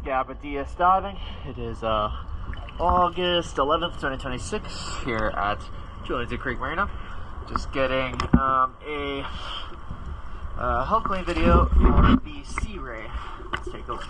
Dia starting. It is August 11th, 2026 here at Julington Creek Marina. Just getting a hull clean video for the Searay. Let's take a look.